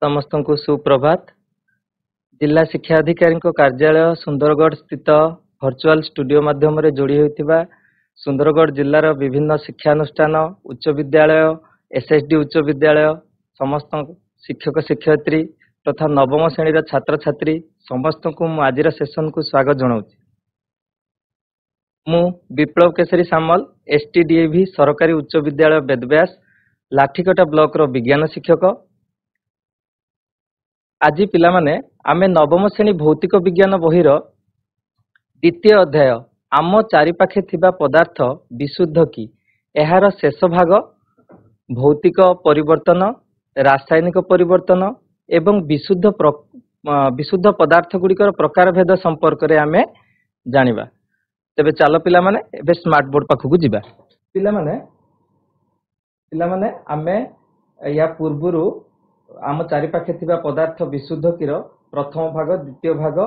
समस्त को सुप्रभात। जिला शिक्षा अधिकारी कार्यालय सुंदरगढ़ स्थित वर्चुअल स्टूडियो माध्यम जोड़ी होता सुंदरगढ़ जिलार विभिन्न शिक्षानुष्ठान उच्च विद्यालय एसएसडी उच्च विद्यालय समस्त शिक्षक शिक्षयित्री तथा नवम श्रेणी छात्र छात्री समस्त को आज सेशन को स्वागत जनाऊँगी। मु विप्लव केसरी सामल एसटीडीएवी सरकारी उच्च विद्यालय बेदव्यास लाठीकटा ब्लॉक रो विज्ञान शिक्षक। आज पिला माने आमे नवम श्रेणी भौतिक विज्ञान बहिर द्वितीय अध्याय आम चारिपाखे थिबा पदार्थ विशुद्ध की एहार शेष भाग भौतिक परिवर्तन रासायनिक परिवर्तन एवं विशुद्ध पदार्थ गुड़िकर प्रकार भेद संपर्क रे आमे जानिबा। तेबे चलो पिला माने एबे स्मार्ट बोर्ड पाखकु जिबा। पिला माने आमे या पूर्वरु आम चारिपाखे थिबा पदार्थ विशुद्ध की प्रथम भाग द्वितीय भाग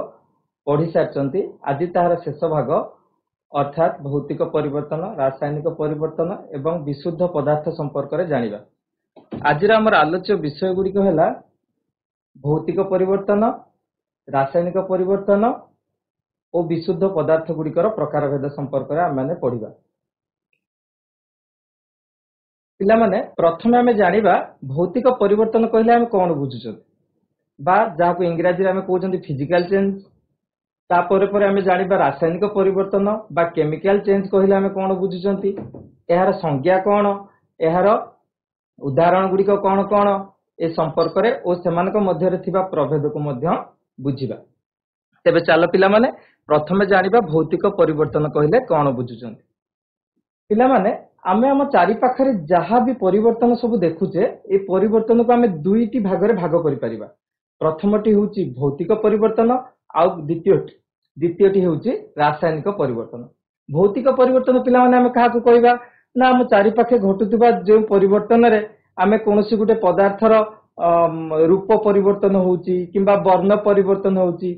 पढ़ी सारी। आज तार शेष भाग अर्थात भौतिक परिवर्तन रासायनिक परिवर्तन एवं विशुद्ध पदार्थ संपर्क रे जानिबा। आज आमर आलोच्य विषय गुड़िक है भौतिक परिवर्तन रासायनिक परिवर्तन और विशुद्ध पदार्थ गुड़िकर प्रकार भेद संपर्क रे आम पढ़ा। पिला माने प्रथमे आमे जानिबा भौतिक परिवर्तन कहले आमे कोन बुझुछन बा जाहाको इंग्रजी रे आमे कहउछन फिजिकल चेंज। तापर पर आमे जानिबा रासायनिक परिवर्तन बा केमिकल चेंज कहले आमे कोन बुझुछंती एहार संज्ञा कोन एहार उदाहरण गुडी कोन कोन ए संपर्क रे ओ सेमानक मध्य रे थिबा प्रभेद को मध्य बुझिबा। तेबे चलो पिला माने प्रथमे जानिबा भौतिक परिवर्तन कहले कोन बुझुछंती। पिला माने आमे आम चारि पाखरे जहाँ भी परिवर्तन सब देखुचे ए परिवर्तन को आमे दुईटी भागरे भाग करि परिबा। प्रथमटी होउची भौतिक परिवर्तन आउ द्वितीयटी होउची रासायनिक परिवर्तन। भौतिक परिवर्तन पिला माने आमे काहा को कहबा ना आम चारि पाखे घटुतबा जे परिवर्तन रे आमे कोनोसी गुटे पदार्थर रूप परिवर्तन होउची किंबा वर्ण परिवर्तन होउची,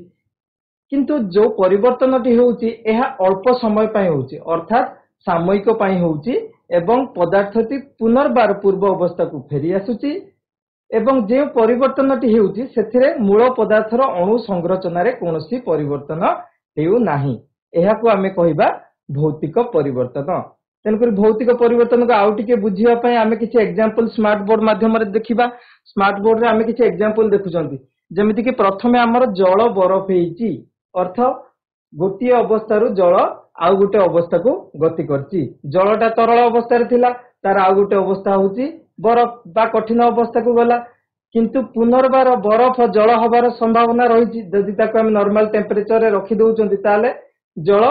किंतु जो परिवर्तनटी होउची एहा अल्प समय पय होउची अर्थात सामयिक पय होउची एवं पदार्थटी पुनर्बार पूर्व अवस्था को फेरी आसुची एवं जे परिवर्तनटी हेउची सेथिरे मूल पदार्थर अणु संरचना रे कोनोसी परिवर्तन हेउ नाही। एहा को आमे कहिबा भौतिक परिवर्तन। तेनकर भौतिक परिवर्तन को आउ टिके बुझिया पय आमे किछि एग्जांपल स्मार्ट बोर्ड माध्यम रे देखिबा। स्मार्ट बोर्ड रे आमे किछि एग्जांपल देखुचंती जेमिति कि प्रथमे हमर जल बरफ हेइची अर्थ गोटिए अवस्था जल आउ गोटे अवस्था को गति करची। जलटा तरल अवस्था रे थिला तार आउ गोटे अवस्था होची बरफ बा कठिन अवस्था को गला, किंतु पुनर्बार बरफ जल हबार संभावना रही जदि ताको हम नॉर्मल टेम्परेचर रे रखि दउचंती ताले जल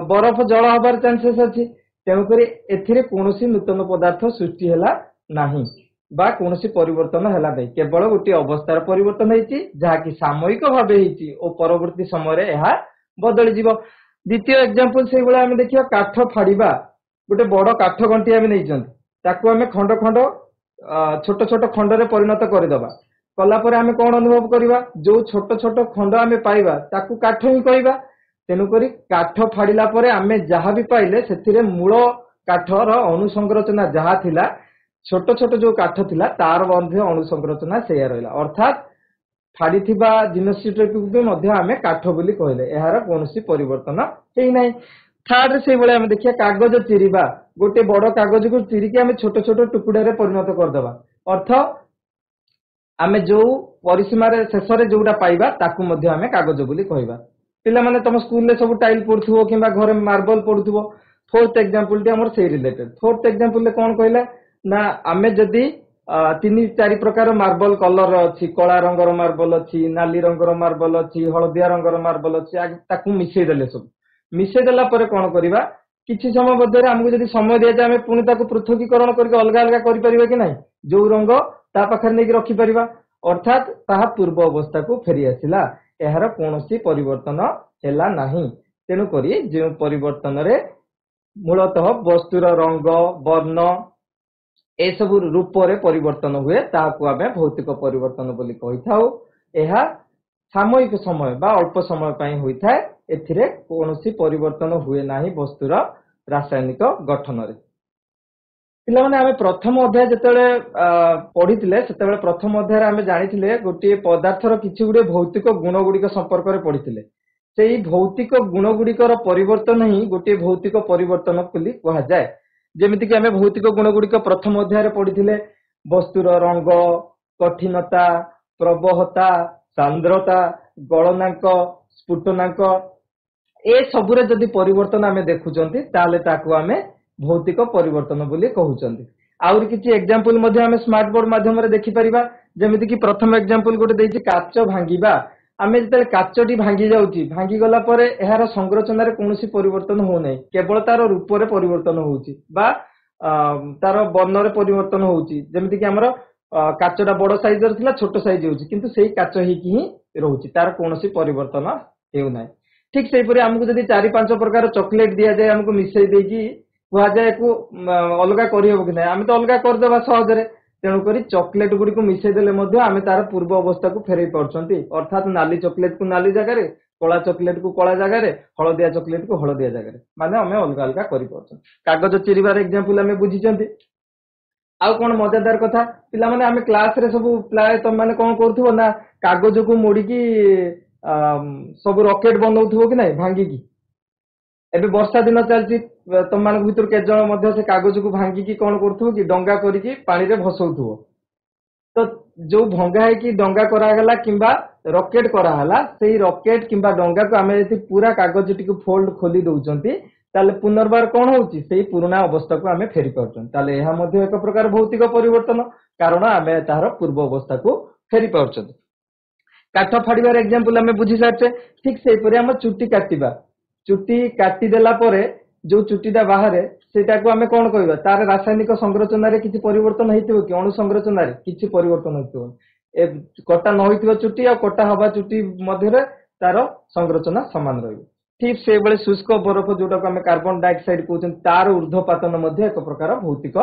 बरफ जल हबार चांसेस अछि। तेनु करी एथिरे कोनोसी नूतन पदार्थ सृष्टि होला नाही बा कोनोसी परिवर्तन होला नै, केवल गोटे अवस्थार परिवर्तन हेची जहा कि सामयिक भाबे हेची ओ परवर्ती समय रे एहा बदली जीवो। द्वितीय एग्जांपल से बेला आमे देखियो काठ फाड़ीबा गोटे बड़ काठ गंटी आमे नैचंती ताकू आमे खंड खंड छोट छोट खंड रे परिणत कर दबा कला परे आमे कोन अनुभव करबा जो छोट छोट खंड आमे पाइबा ताकू काठ ही कहबा। तेनु करी काठ फाड़ीला परे आमे जहा भी पाइले सेथिरे मूल काठर अणु संरचना जहा थिला छोट छोट जो काठ थिला तार मध्य अणु संरचना सेया रहला अर्थात फाड़ी थिबा जिनोसिटोपी को मध्य आमे काठ बोली कहले एहार कोनोसी परिवर्तन हेइ नै। थर्ड से बेले आमे देखिया कागज चिरिबा गोटे बड़ कागज को चिरी के आमे छोट छोट टुकुडा रे परिणत कर दबा अर्थ आमे जो परिसीमा रे शेष रे जोडा पाइबा ताकू मध्य आमे कागज बोली कहबा। पिला माने तम स्कूल ले सब टाइल पडथुवो किबा घरे मार्बल पडथुवो। फोर्थ एग्जांपल टी हमर सेही रिलेटेड। फोर्थ एग्जांपल ले कोन कहला ना आमे जदी तीन चारि प्रकार मार्बल कलर अच्छी कला रंगर मार्बल अच्छी नाली रंगर मार्बल अच्छी हलदिया रंगर मार्बल अच्छी ताकू मिसई देले सब मिसई देला परे कोन करबा किछि समय मध्य हमकु जदी समय दिया जाय हम पुनी ताकू पृथकीकरण करके अलग अलग करि परिबा कि नाही जो रंग ता पाखर नै रखि परिबा अर्थात ताहा पूर्व अवस्था को फेरी आसिला एहार कोनोसी परिवर्तन हेला नाही। तेनु करी जे परिवर्तन रे मूलतः वस्तुर रंग वर्ण ए सब रूप रे परिवर्तन हुए ताहाकु आमे भौतिक परिवर्तन बोली कहि थाउ। एहा सामयिक समय बा अल्प समय पई होई थाए एथिरे कोनोसी परिवर्तन हुए नाही वस्तुर रासायनिक गठन रे। ପିଲାମାନେ ଆମେ ପ୍ରଥମ ଅଧ୍ୟାୟ ଯେତେବେଳେ ପଢିଥିଲେ ସେତେବେଳେ ପ୍ରଥମ ଅଧ୍ୟାୟରେ ଆମେ ଜାଣିଥିଲେ ଗୋଟିଏ ପଦାର୍ଥର କିଛି ଗୁଡିଏ ଭୌତିକ ଗୁଣ ଗୁଡିକ ସମ୍ପର୍କରେ ପଢିଥିଲେ। ସେଇ ଭୌତିକ ଗୁଣ ଗୁଡିକର ପରିବର୍ତ୍ତନ ହିଁ ଗୋଟିଏ ଭୌତିକ ପରିବର୍ତ୍ତନ ବୋଲି କୁହାଯାଏ। ଯେମିତିକି ଆମେ ଭୌତିକ ଗୁଣ ଗୁଡିକ ପ୍ରଥମ ଅଧ୍ୟାୟରେ ପଢିଥିଲେ ବସ୍ତୁର ରଙ୍ଗ, କଠିନତା, ପ୍ରବହତା, ସାନ୍ଦ୍ରତା, ଗଳନାଙ୍କ, ସ୍ଫୁଟନାଙ୍କ ଏ ସବୁରେ ଯଦି ପରିବର୍ତ୍ତନ ଆମେ ଦେଖୁଛନ୍ତି ତାହେଲେ ତାକୁ ଆମେ ଭୌତିକ ପରିବର୍ତ୍ତନ ବୋଲି କହୁଛନ୍ତି। ଆହୁରି କିଛି ଏକ୍ସାମ୍ପଲ ମଧ୍ୟ ଆମେ ସ୍ମାର୍ଟ ବୋର୍ଡ ମାଧ୍ୟମରେ ଦେଖିପାରିବା। ଯେମିତି କି ପ୍ରଥମ ଏକ୍ସାମ୍ପଲ ଗୋଟେ ଦେଇଛି କାଚ ଭାଙ୍ଗିବା। ଆମେ ଯେତେବେଳେ କାଚଟି ଭାଙ୍ଗି ଯାଉଛି, ଭାଙ୍ଗି ଗଲା ପରେ ଏହାର ସଂରଚନାରେ କୌଣସି ପରିବର୍ତ୍ତନ ହଉନାହିଁ, କେବଳ ତାର ରୂପରେ ପରିବର୍ତ୍ତନ ହଉଛି ବା ତାର ବର୍ଣ୍ଣରେ ପରିବର୍ତ୍ତନ ହଉଛି। ଯେମିତି କି ଆମର କାଚଟା ବଡ ସାଇଜର ଥିଲା ଛୋଟ ସାଇଜ ହଉଛି, କିନ୍ତୁ ସେଇ କାଚ ହେଇକି ହିଁ ରହୁଛି, ତାର କୌଣସି ପରିବର୍ତ୍ତନ ହେଉନାହିଁ। ଠିକ ସେଇପରି ଆମକୁ ଯଦି 4-5 ପ୍ରକାର ଚକୋଲେଟ ଦିଆଯାଏ, ଆମକୁ ମିଶେଇ ଦେଇକି କୁହାଯାଏ କୁ ଅଲଗା କରିହେବ କି ନାହିଁ, ଆମେ ତ ଅଲଗା କରିଦେବା ସହଜରେ। ତେଣୁକରି ଚକୋଲେଟ ଗୁଡିକୁ ମିଶେଇ ଦେଲେ ମଧ୍ୟ ଆମେ ତାର ପୂର୍ବ ଅବସ୍ଥାକୁ ଫେରେଇ ପାରୁଛନ୍ତି। ଅର୍ଥାତ ନାଲି ଚକୋଲେଟ କୁ ନାଲି ଜାଗାରେ, କଳା ଚକୋଲେଟ କୁ କଳା ଜାଗାରେ, ହଳଦିଆ ଚକୋଲେଟ କୁ ହଳଦିଆ ଜାଗାରେ, ମାନେ ଆମେ ଅଲଗା ଅଲଗା କରିପାରୁଛନ୍ତି। କାଗଜ ଚିରିବାର ଏକ୍ସାମ୍ପଲ ଆମେ ବୁଝିଛନ୍ତି। ଆଉ କଣ ମଜାଦାର କଥା, ପିଲାମାନେ ଆମେ କ୍ଲାସରେ ସବୁ ପ୍ରାୟ ତମମାନେ କଣ କରୁଥିବ ନା କାଗଜକୁ ମୋଡିକି ସବୁ ରକେଟ ବନଉଥିବ କି ନାହିଁ ଭାଙ୍ଗିକି। ଏବେ ବର୍ଷା ଦିନ ଚାଲିଛି, ତମମାନଙ୍କ ଭିତରୁ କେତେ ଜଣ ମଧ୍ୟ ସେ କାଗଜକୁ ଭାଙ୍ଗିକି କଣ କରୁଥିବ କି ଡଙ୍ଗା କରିକି ପାଣିରେ ଭସଉଥିବ। ତ ଯୋଉ ଭଙ୍ଗା ହେଇକି ଡଙ୍ଗା କରାଗଲା କିମ୍ବା ରକେଟ କରାହେଲା, ସେଇ ରକେଟ କିମ୍ବା ଡଙ୍ଗାକୁ ଆମେ ଯଦି ପୁରା କାଗଜଟିକୁ ଫୋଲ୍ଡ ଖୋଲି ଦଉଛନ୍ତି, ତାହେଲେ ପୁନର୍ବାର କଣ ହଉଛି, ସେଇ ପୁରୁଣା ଅବସ୍ଥାକୁ ଆମେ ଫେରି ପାରୁଛନ୍ତି। ତାହେଲେ ଏହା ମଧ୍ୟ ଏକ ପ୍ରକାର ଭୌତିକ ପରିବର୍ତ୍ତନ, କାରଣ ଆମେ ତାହାର ପୂର୍ବ ଅବସ୍ଥାକୁ ଫେରି ପାରୁଛନ୍ତି। କାଠ ଫାଡିବାର ଏକ୍ସାମ୍ପଲ ଆମେ ବୁଝି ସାରିଛେ। ଠିକ ସେଇପରି ଆମ ଚୁଟି କାଟିବା, ଚୁଟି କାଟିଦେଲା ପରେ ଯୋଉ ଚୁଟିଟା ବାହାରେ ସେଇଟାକୁ ଆମେ କଣ କହିବା, ତାର ରାସାୟନିକ ସଂରଚନାରେ କିଛି ପରିବର୍ତ୍ତନ ହେଇଥିବ କି, ଅଣୁ ସଂରଚନାରେ କିଛି ପରିବର୍ତ୍ତନ ହେଇଥିବ। ଏ କଟା ନ ହୋଇଥିବା ଚୁଟି ଆଉ କଟା ହବା ଚୁଟି ମଧ୍ୟରେ ତାର ସଂରଚନା ସମାନ ରହିବ। ଠିକ ସେଇଭଳି ଶୁଷ୍କ ବରଫ ଯୋଉଟାକୁ ଆମେ କାର୍ବନ ଡାଇଅକ୍ସାଇଡ କହୁଛନ୍ତି, ତାର ଊର୍ଦ୍ଧ୍ୱପାତନ ମଧ୍ୟ ଏକ ପ୍ରକାର ଭୌତିକ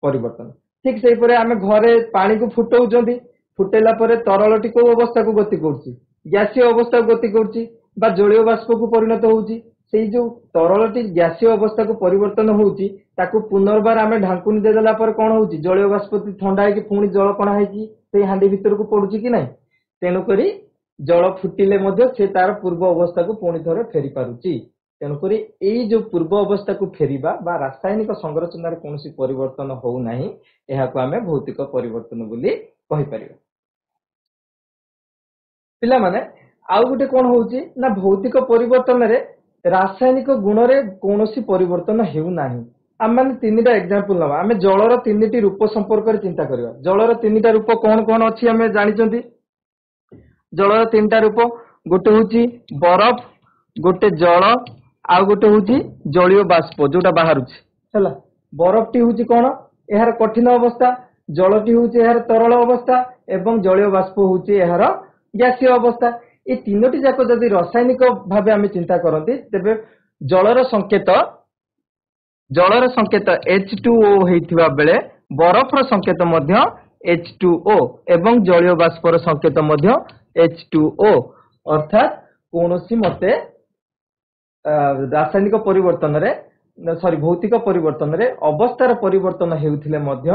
ପରିବର୍ତ୍ତନ। ଠିକ ସେଇପରି ଆମେ ଘରେ ପାଣିକୁ ଫୁଟଉଛନ୍ତି, ଫୁଟେଇଲା ପରେ ତରଳଟି କୋଉ ଅବସ୍ଥାକୁ ଗତି କରୁଛି, ଗ୍ୟାସୀୟ ଅବସ୍ଥାକୁ ଗତି କରୁଛି ବା ଜଳୀୟ ବାଷ୍ପକୁ ପରିଣତ ହଉଛି। ସେଇ ଯୋଉ ତରଳଟି ଗ୍ୟାସୀୟ ଅବସ୍ଥାକୁ ପରିବର୍ତ୍ତନ ହଉଛି, ତାକୁ ପୁନର୍ବାର ଆମେ ଢାଙ୍କୁଣି ଦେଇଦେଲା ପରେ କଣ ହଉଛି, ଜଳୀୟ ବାଷ୍ପ ଥଣ୍ଡା ହେଇକି ପୁଣି ଜଳ କଣା ହେଇକି ସେଇ ହାଣ୍ଡି ଭିତରକୁ ପଡୁଛି କି ନାହିଁ। ତେଣୁକରି ଜଳ ଫୁଟିଲେ ମଧ୍ୟ ସେ ତାର ପୂର୍ବ ଅବସ୍ଥାକୁ ପୁଣି ଥରେ ଫେରି ପାରୁଛି। ତେଣୁକରି ଏଇ ଯୋଉ ପୂର୍ବ ଅବସ୍ଥାକୁ ଫେରିବା ବା ରାସାୟନିକ ସଂରଚନାରେ କୌଣସି ପରିବର୍ତ୍ତନ ହଉନାହିଁ, ଏହାକୁ ଆମେ ଭୌତିକ ପରିବର୍ତ୍ତନ ବୋଲି କହିପାରିବା। ପିଲାମାନେ ଆଉ ଗୋଟେ କଣ ହଉଛି ନା, ଭୌତିକ ପରିବର୍ତ୍ତନରେ ରାସାୟନିକ ଗୁଣରେ କୌଣସି ପରିବର୍ତ୍ତନ ହେଉନାହିଁ। ଆମେ ମାନେ 3ଟା ଏକ୍ସାମ୍ପଲ ନବା। ଆମେ ଜଳର 3ଟି ରୂପ ସମ୍ପର୍କରେ ଚିନ୍ତା କରିବା। ଜଳର 3ଟା ରୂପ କଣ କଣ ଅଛି ଆମେ ଜାଣିଛନ୍ତି। ଜଳର 3ଟା ରୂପ, ଗୋଟେ ହଉଛି ବରଫ, ଗୋଟେ ଜଳ, ଆଉ ଗୋଟେ ହଉଛି ଜଳୀୟ ବାଷ୍ପ ଯୋଉଟା ବାହାରୁଛି ହେଲା। ବରଫଟି ହଉଛି କଣ, ଏହାର କଠିନ ଅବସ୍ଥା, ଜଳଟି ହଉଛି ଏହାର ତରଳ ଅବସ୍ଥା ଏବଂ ଜଳୀୟ ବାଷ୍ପ ହଉଛି ଏହାର ଗ୍ୟାସୀୟ ଅବସ୍ଥା। এই 3ଟି ଯାକ ଯଦି ରାସାୟନିକ ଭାବେ ଆମେ ଚିନ୍ତା କରନ୍ତି, ତେବେ ଜଳର ସଂକେତ H2O ହେଇଥିବା ବେଳେ ବରଫର ସଂକେତ ମଧ୍ୟ H2O ଏବଂ ଜଳୀୟ ବାଷ୍ପର ସଂକେତ ମଧ୍ୟ H2O। ଅର୍ଥାତ କୌଣସି ମତେ ରାସାୟନିକ ପରିବର୍ତ୍ତନରେ ଭୌତିକ ପରିବର୍ତ୍ତନରେ ଅବସ୍ଥାର ପରିବର୍ତ୍ତନ ହେଉଥିଲେ ମଧ୍ୟ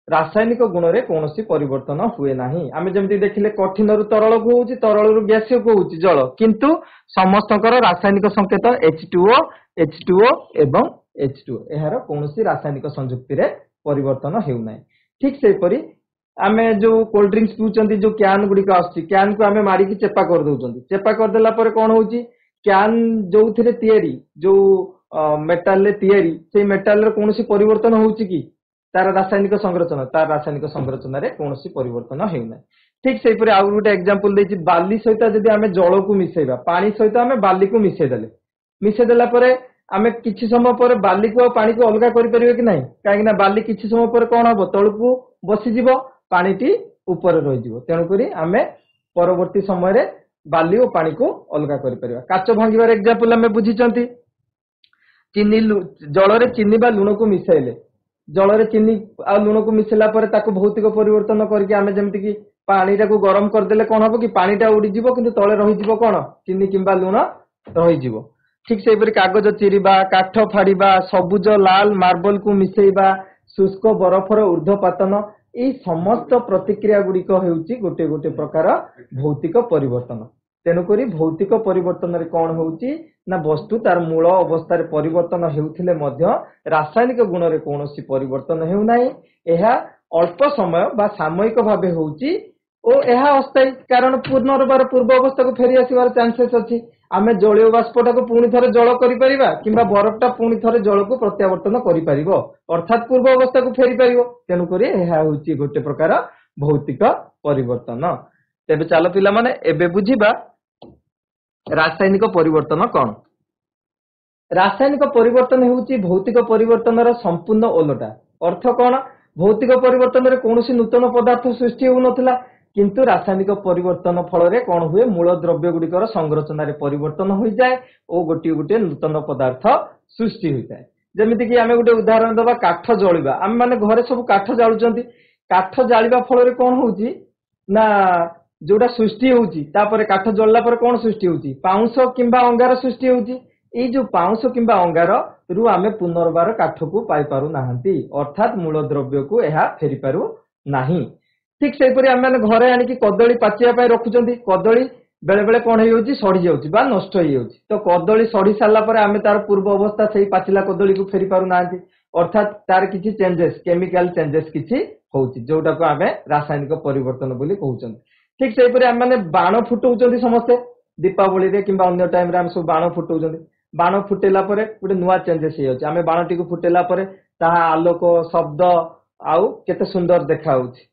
ରାସାୟନିକ ଗୁଣରେ କୌଣସି ପରିବର୍ତ୍ତନ ହୁଏ ନାହିଁ। ଆମେ ଯେମିତି ଦେଖିଲେ କଠିନରୁ ତରଳକୁ ହଉଛି, ତରଳରୁ ଗ୍ୟାସୀୟକୁ ହଉଛି ଜଳ, କିନ୍ତୁ ସମସ୍ତଙ୍କର ରାସାୟନିକ ସଂକେତ H2O ଏବଂ H2O। ଏହାର କୌଣସି ରାସାୟନିକ ସଂଯୁକ୍ତିରେ ପରିବର୍ତ୍ତନ ହେଉନାହିଁ। ଠିକ ସେହିପରି ଆମେ ଯୋଉ କୋଲ୍ଡ ଡ୍ରିଙ୍କ୍ସ ପିଉଛନ୍ତି, ଯୋଉ କ୍ୟାନ ଗୁଡିକ ଆସୁଛି, କ୍ୟାନକୁ ଆମେ ମାରିକି ଚେପା କରିଦଉଛନ୍ତି। ଚେପା କରିଦେଲା ପରେ କଣ ହଉଛି, କ୍ୟାନ ଯୋଉଥିରେ ତିଆରି, ଯୋଉ ମେଟାଲରେ ତିଆରି, ସେଇ ମେଟାଲର କୌଣସି ପରିବର୍ତ୍ତନ ହଉଛି କି, ତାର ରାସାୟନିକ ସଂରଚନାରେ କୌଣସି ପରିବର୍ତ୍ତନ ହେଉନାହିଁ। ଠିକ ସେଇପରି ଆଉ ଗୋଟେ ଏକ୍ସାମ୍ପଲ ଦେଇଛି, ବାଲି ସହିତ ଯଦି ଆମେ ଜଳକୁ ମିଶେଇବା, ପାଣି ସହିତ ଆମେ ବାଲିକୁ ମିଶେଇଦେଲା ପରେ ଆମେ କିଛି ସମୟ ପରେ ବାଲିକୁ ଆଉ ପାଣିକୁ ଅଲଗା କରିପାରିବେ କି ନାହିଁ, କାହିଁକି ନା ବାଲି କିଛି ସମୟ ପରେ କଣ ହବ, ତଳକୁ ବସିଯିବ, ପାଣିଟି ଉପରେ ରହିଯିବ। ତେଣୁକରି ଆମେ ପରବର୍ତ୍ତୀ ସମୟରେ ବାଲି ଓ ପାଣିକୁ ଅଲଗା କରିପାରିବା। କାଚ ଭାଙ୍ଗିବାର ଏକ୍ସାମ୍ପଲ ଆମେ ବୁଝିଛନ୍ତି। ଜଳରେ ଚିନି ବା ଲୁଣକୁ ମିଶାଇଲେ, ଜଳରେ ଚିନି ଆଉ ଲୁଣକୁ ମିଶିଲା ପରେ ତାକୁ ଭୌତିକ ପରିବର୍ତ୍ତନ କରିକି ଆମେ ଯେମିତି କି ପାଣିଟାକୁ ଗରମ କରିଦେଲେ କଣ ହବ କି, ପାଣିଟା ଉଡିଯିବ କିନ୍ତୁ ତଳେ ରହିଯିବ କଣ, ଚିନି କିମ୍ବା ଲୁଣ ରହିଯିବ। ଠିକ ସେଇପରି କାଗଜ ଚିରିବା, କାଠ ଫାଡିବା, ସବୁଜ ଲାଲ ମାର୍ବଲକୁ ମିଶେଇବା, शुष्क बरफर ऊर्ध्वपातन यही समस्त प्रतिक्रिया गुड़िक होउची गोटे गोटे प्रकार भौतिक परिवर्तन। तेणुकरी भौतिक परिवर्तन रे कौन होउची ना वस्तु तार मूल अवस्था रे परिवर्तन हेउथिले मध्य रासायनिक गुण रे कोनोसी परिवर्तन हेउ नाही। एहा अल्प समय बा सामयिक भाबे होउची ओ एहा अस्थायी कारण पुनर्बार पूर्व अवस्था को फेरी आसीबार चांसेस अछि। आमे जलीय बाष्पटा को पुणी थरे जल करि परिबा किंबा बरफटा पुणी थरे जल को प्रत्यावर्तन करि परिबो अर्थात पूर्व अवस्था को फेरी परिबो। तेनु करी एहा होउची गोटे प्रकार भौतिक परिवर्तन। तेबे चालो पिला माने एबे बुझिबा रासायनिक परिवर्तन कौन। रासायनिक परिवर्तन हेउची भौतिक परिवर्तन रा संपूर्ण ओलटा। अर्थ कौन भौतिक परिवर्तन रे कोनोसी नूतन पदार्थ सृष्टि हो नथिला किंतु रासायनिक परिवर्तन फल रे कौन हुए मूल द्रव्य गुड़िकर संरचना रे परिवर्तन हो जाए और गोटे गोटे नूतन पदार्थ सृष्टि हो जाए। जेमिति कि आमे गोटे उदाहरण दबा काठ जळिबा। आमे माने घरे सब काठ जाळुचंती काठ जाळिबा फल रे कौन होउची ना जोटा सृष्टि होउची तापरे काठ जळला पर कौन सृष्टि होउची पाउंस किंबा अंगार सृष्टि होउची। ए जो पाउंस किंबा अंगार रु आमे पुनर्बार काठ को पाई पारु नाहंती अर्थात मूल द्रव्य को एहा फेरी पारु नाही। ठीक से परि आमे घरे आनी कि कदली पाचिया पाई रखुचंती कदली बेले बेले कौन हे होउची सड़ी जाउची बा नष्ट हे जाउची। तो कदली सड़ी सारला पर आमे तार पूर्व अवस्था सेही पाचिला कदली को फेरी पारु नाहंती अर्थात तार किछि चेंजेस केमिकल चेंजेस किछि होउची जोटा को आमे रासायनिक परिवर्तन बोली कहउचंती। ठीक से परि आमे बाण फुटौचंती समस्ते दीपावली रे किंबा अन्य टाइम रे आमे सब बाण फुटौचंती बाण फुटेला परे गोटे नुआ चेंजेस हे जाउची। आमे बाणटी को फुटेला परे ताहा आलोक शब्द आउ केते सुंदर देखा होउची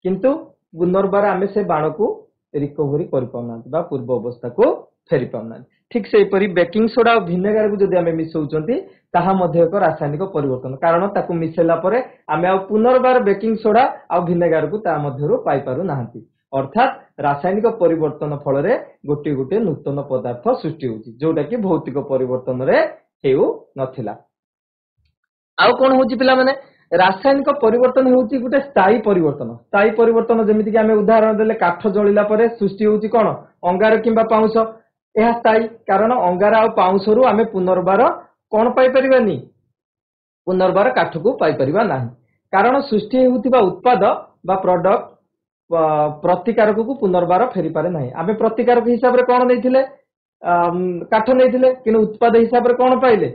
किंतु पुनर्बार आमे से बाण को रिकवरी करि पाउना बा पूर्व अवस्था को फेरी पाउना। ठीक से परि बेकिंग सोडा और विनेगर को जदि आमे मिसौचंती ताहा मध्ये एक रासायनिक परिवर्तन कारण ताकू मिसेला परे आमे आ पुनर्बार बेकिंग सोडा और विनेगर को ता मध्यरो पाई पारु नाहंती अर्थात रासायनिक परिवर्तन फल रे गोटे गोटे नूतन पदार्थ सृष्टि होउची जोटा कि भौतिक परिवर्तन रे हेउ नथिला। आउ कोन होउची पिला माने रासायनिक परिवर्तन होउची गोटे स्थायी परिवर्तन जेमिति कि आमे उदाहरण देले काठ जळिला परे सृष्टि होउची कोन अंगार किंबा पाउंस एहा स्थायी कारण अंगार आ पाउंस रु आमे पुनर्बार कोन पाई परिबानी पुनर्बार काठ को पाई परिबा नाही कारण सृष्टि हेउथिबा उत्पाद बा प्रोडक्ट प्रतिकारक को पुनर्बार फेरी पारे नाही। आमे प्रतिकारक हिसाब रे कोन नैथिले काठ नैथिले किनु उत्पाद हिसाब रे कोन पाइले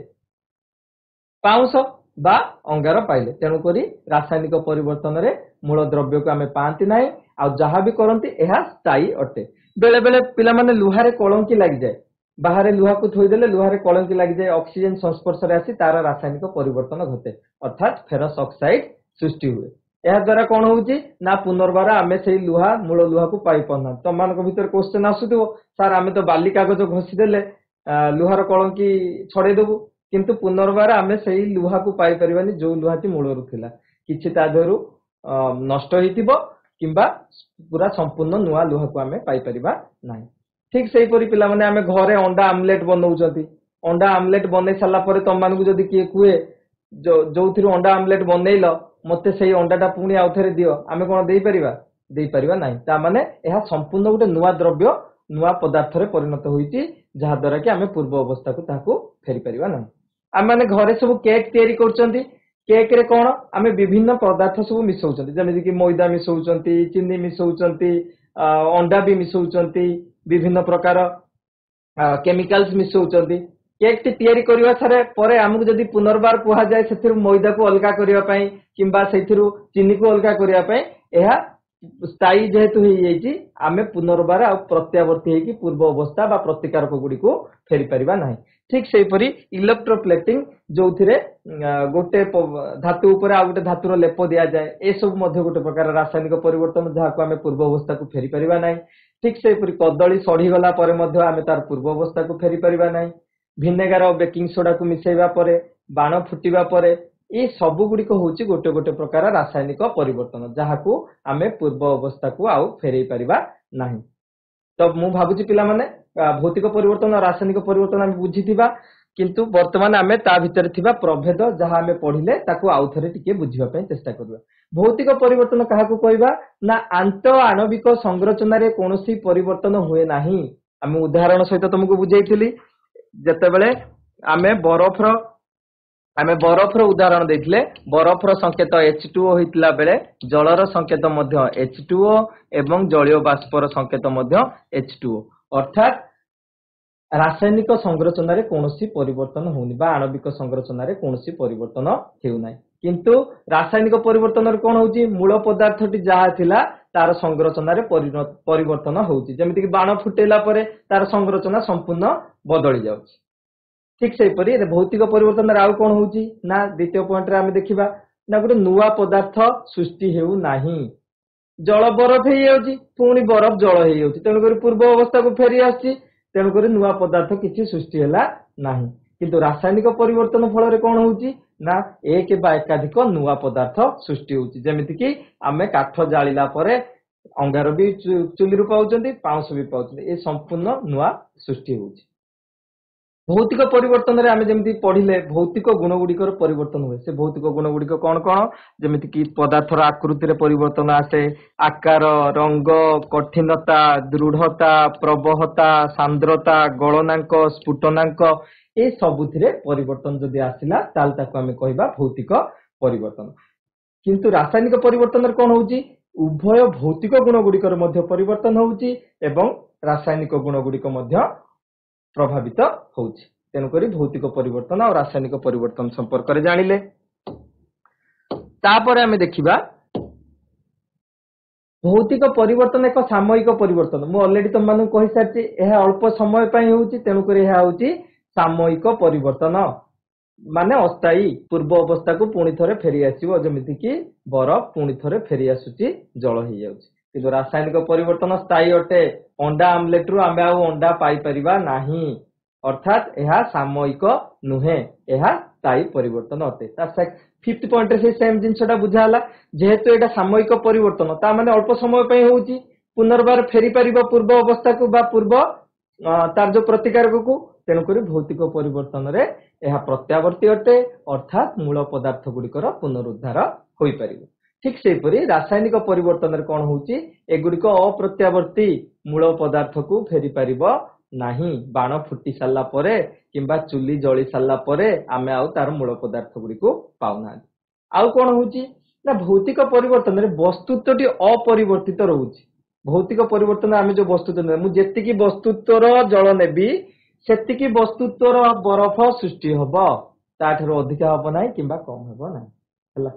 पाउंस बा अंगार पाइले। तेणु करी रासायनिक परिवर्तन रे मूल द्रव्य को आमे पांती नाही आ जहा भी करंती एहा स्थायी अटे। बेले बेले पिला माने लुहारे कलंकी लागि जाय बाहर लुहा को थोई देले लुहारे कलंकी लागि जाय ऑक्सीजन संस्पर्श रे आसी तार रासायनिक परिवर्तन घटे अर्थात फेरस ऑक्साइड सृष्टि हुए। एहा द्वारा कोन होउची ना पुनर्बार आमे सेही लुहा मूल लुहा को पाई पन्ना। तमान को भीतर क्वेश्चन आसुथिबो सर आमे तो बाली कागज घोसी देले लुहार कलंकी छडे देबु किंतु पुनर्बार आमे सेही लुहा को पाई परिबानी जो लुहाटी मूलरु थिला किछि ता देरु नष्ट हेतिबो किंबा पूरा संपूर्ण नुआ लुहा को आमे पाई परिबा नाही। ठीक सेही परि पिला माने आमे घरे अंडा आमलेट बनौचंती अंडा आमलेट बनै साला परे तमान को जदी किए कुए जोथिरु अंडा आमलेट बनैलो मते सेही अंडाटा पुणी आउथरे दियो आमे कोन देई परिबा नाही। ता माने एहा संपूर्ण गोटे नुआ द्रव्य नुआ पदार्थ रे परिणत होईची जहा द्वारा कि आमे पूर्व अवस्था को ताको फेरी परिबा नाही। आमे माने घरे सब केक तयारी करचंती केक रे कोन आमे विभिन्न पदार्थ सब मिसौचंती जेमिति कि मैदा मिसौचंती चीनी मिसौचंती अंडा भी मिसौचंती विभिन्न प्रकार केमिकल्स मिसौचंती केक टी तयारी करबा सारे परे हमकु जदी पुनर्बार कुहा जाय सेथिरु मैदा को अलगा करिया पई किंबा सेथिरु चीनी को अलगा करिया पई एहा स्थायी जेहेतु हो जाइछि आमे पुनर्बार आ प्रत्यावर्ती हे कि पूर्व अवस्था बा प्रतिकारक गुडी को फेरी परिबा नाही। ठीक सेही परि इलेक्ट्रोप्लेटिंग जोथिरे गोटे धातु ऊपर आ गोटे धातुर लेप दिया जाय ए सब मध्ये गोटे प्रकार रासायनिक परिवर्तन जहा को आमे पूर्व अवस्था को फेरी परिबा नाही। ठीक सेही परि कदली सड़ी गला परे मध्ये आमे तार पूर्व अवस्था को फेरी परिबा नाही। विनेगर और बेकिंग सोडा को मिसेइबा परे बाण फुटिबा परे ए सब गुडी को होची गोटे गोटे प्रकार रासायनिक परिवर्तन जहा को आमे पूर्व अवस्था को आउ फेरै परिबा नाही। तो मु भाबुची पिला माने भौतिक परिवर्तन और रासायनिक परिवर्तन आमे बुझिथिबा किंतु वर्तमान आमे ता भितर थिबा प्रभेद जहा आमे पढिले ताको आउ थरे टिके बुझिबा पय चेष्टा करबा। भौतिक परिवर्तन काहा को कहबा ना आंत आणविक संरचना रे कोनोसी परिवर्तन हुए नाही। आमे उदाहरण सहित तुमको बुझाइथिली जेते बेले आमे बरफर आमे बरफर उदाहरण देखले बरफर संकेत H2O होइतला बेले जलर संकेत मध्य H2O एवं जलीय बाष्पर संकेत मध्य H2O अर्थात रासायनिक संरचना रे कोनोसी परिवर्तन होउनी बा आणविक संरचना रे कोनोसी परिवर्तन हेउ नै किंतु रासायनिक परिवर्तन रे कोन होउची मूल पदार्थटी जहा थिला तार संरचना रे परिवर्तन होउची जेमिति कि बाण फुटेला परे तार संरचना संपूर्ण बदली जाउची ठीक से परी भौतिक परिवर्तन रे आउ कोन होउची ना द्वितीय पॉइंट रे आमे देखिबा ना गुटे नुवा पदार्थ सृष्टि हेउ नाही जल बरफ हे जाउची पुनी बरफ जल हे जाउची तेनु करी पूर्व अवस्था को फेरी आसी तेनु करी नुवा पदार्थ किछि सृष्टि हैला नाही किंतु रासायनिक परिवर्तन फल रे कोन होउची ना एक बा एकाधिक नुवा पदार्थ सृष्टि होउची जेमिति कि आमे काठ जालिला परे अंगार भी चुली रु पाउचंती पाउस भी पाउचंती ए संपूर्ण नुवा सृष्टि होउची भौतिक परिवर्तन रे आमे जेमिति पढिले भौतिक गुण गुडिकर परिवर्तन होय से भौतिक गुण गुडिक कोन कोन जेमिति कि पदार्थर आकृति रे परिवर्तन आसे आकार रंग कठिनता दृढ़ता प्रबहता सांद्रता गलनांक स्फुटनांक ए सबुथिरे परिवर्तन जदि आसिला ताल ताको आमे कहबा भौतिक परिवर्तन किंतु रासायनिक परिवर्तन रे कोन होउची उभय भौतिक गुण गुडिकर मध्य परिवर्तन होउची एवं रासायनिक गुण गुडिक मध्य प्रभावित होउची तेनु करी भौतिक परिवर्तन और रासायनिक परिवर्तन संपर्क रे जानिले तापर हमें देखिबा भौतिक परिवर्तन एक सामयिक परिवर्तन मु ऑलरेडी तुम मानु कहि सारची एहा अल्प समय पई होउची तेनु करी एहा होउची सामयिक परिवर्तन माने अस्थायी पूर्व अवस्था को पुणी थरे फेरी आसीबो जेमिति कि बरफ पुणी थरे फेरी आसुची जल हे जाउची किंतु रासायनिक परिवर्तन स्थायी अटे अंडा आमलेट रु आमे आउ अंडा पाई परिबा नाही अर्थात एहा सामयिक नुहे एहा स्थायी परिवर्तन अटे ता फिफ्थ पॉइंट रे सेम जिंसटा बुझाला जेहेतु एटा सामयिक परिवर्तन ता माने अल्प समय पई होउची पुनर्बार फेरी परिबा पूर्व अवस्था को बा पूर्व तार जो प्रतिकारक को तेनु करी भौतिक परिवर्तन रे एहा प्रत्यावर्ती अटे अर्थात मूल पदार्थ गुडिकर पुनरुद्धार होई परिबो ठीक से परी रासायनिक परिवर्तन रे कोन होउची एगुडी को अप्रत्यावर्ती मूल पदार्थ को फेरी परिबो नाही बाण फुटी साला परे किंबा चुली जळी साला परे आमे आउ तार मूल पदार्थ गुडी को पाउना आउ कोन होउची ना भौतिक परिवर्तन रे वस्तुत्वटी अपरिवर्तित रहउची भौतिक परिवर्तन आमे जो वस्तुत्व मु जेति की वस्तुत्वर जल नेबी सेति की वस्तुत्वर बरफ सृष्टि हबो ताठरो अधिक हबो नाही किंबा कम हबो नाही हला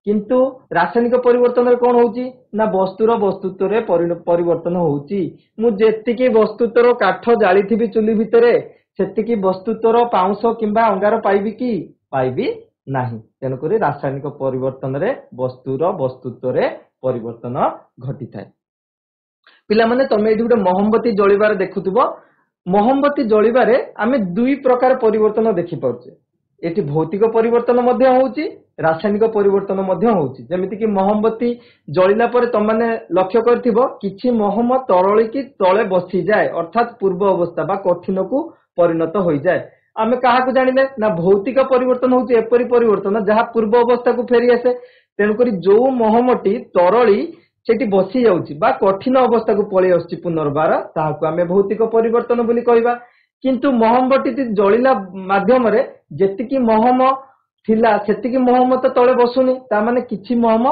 किंतु रासायनिक परिवर्तन रे कोन होउची ना वस्तुर वस्तुत्व रे परिवर्तन होउची मु जेति की वस्तुत्वर काठ जाली थिबी चुली भितरे सेति की वस्तुत्वर पाउंस किंबा अंगार पाइबी की पाइबी नाही तेनु करी रासायनिक परिवर्तन रे वस्तुर वस्तुत्व रे परिवर्तन घटी थाए पिला माने तमे एठी गुटे मोहम्बती जळिबार देखुथिबो मोहम्बती जळिबारे आमे दुई प्रकार परिवर्तन देखि पाउचे एठी भौतिक परिवर्तन मध्य होउची रासायनिक परिवर्तन मध्य होउची जेमिति कि मोहम्बती जळिला परे तम माने लक्ष्य करथिबो किछि मोहम तरळी की तळे बसी जाय अर्थात पूर्व अवस्था बा कठिन को परिणत होई जाय आमे काहा को जानिले ना भौतिक परिवर्तन होउची एपरि परिवर्तन जहा पूर्व अवस्था को फेरी आसे तेनु करी जो मोहमटी तरळी सेठी बसी जाउची बा कठिन अवस्था को पळी आउची पुनर्बार ताहाको आमे भौतिक परिवर्तन बोली कहबा किंतु मोहमबटी जळिला माध्यम रे जेतिकी मोहम थिला सेतिकी मोहम तो तळे बसुनी ता माने किछि मोहम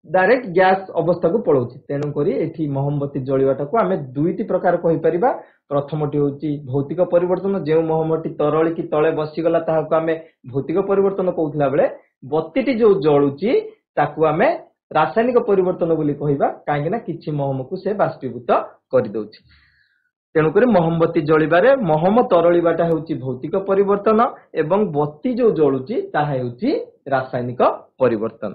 डायरेक्ट गैस अवस्था को पळौची तेनु करी एठी मोहमबती जळिवाटा को आमे दुईटी प्रकार कहि परिबा प्रथमटी होची भौतिक परिवर्तन जे मोहमटी तरळी की तळे बसी गला ताहाको आमे भौतिक परिवर्तन कहउथला बेले बत्तीटी जो जळुची ताकू आमे रासायनिक परिवर्तन बोली कहबा काहे ना किछि मोहम को से बाष्पीभूत करि दउची तेनु करी मोहम्बती जळिबारे मोहम तरळीबाटा हेउची भौतिक परिवर्तन एवं बत्ती जो जळुची ताहा हेउची रासायनिक परिवर्तन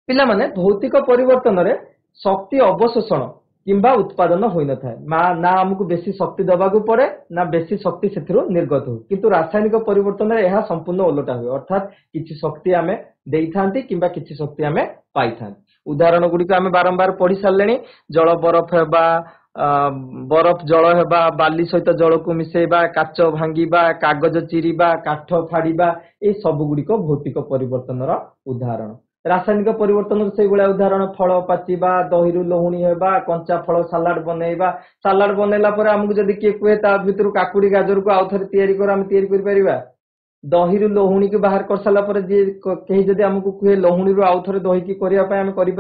पिला माने भौतिक परिवर्तन रे शक्ति अवशोषण किंबा उत्पादन होई न थाए ना हमकु बेसी शक्ति दबागु पड़े ना बेसी शक्ति सेथिरो निर्गत हो किंतु रासायनिक परिवर्तन रे एहा संपूर्ण उलटा हो अर्थात किछि शक्ति आमे देइथांती किंबा किछि शक्ति आमे पाइथांती उदाहरण गुडी को आमे बारंबार पढी सारलेनी जल बरफ हेबा बरफ जल हेबा बाली सहित जल को मिसेबा काच भांगीबा कागज चिरीबा काठ फाड़ीबा ए सब गुडी को भौतिक परिवर्तन रो उदाहरण रासायनिक परिवर्तन से गुला उदाहरण फल पाचिबा दहीरु लहुणी हेबा कंचा फल सलाड बनेला परे हमकु जदी के कुए ता भितरु काकुडी गाजर को आउ थरे तयारी कर हम तयारी करि परिबा दही रु लहुणी की बाहर कर साला पर जे कहीं जदि हमकु कहे लहुणी रु आउ थरे दही की करिया पय हम करि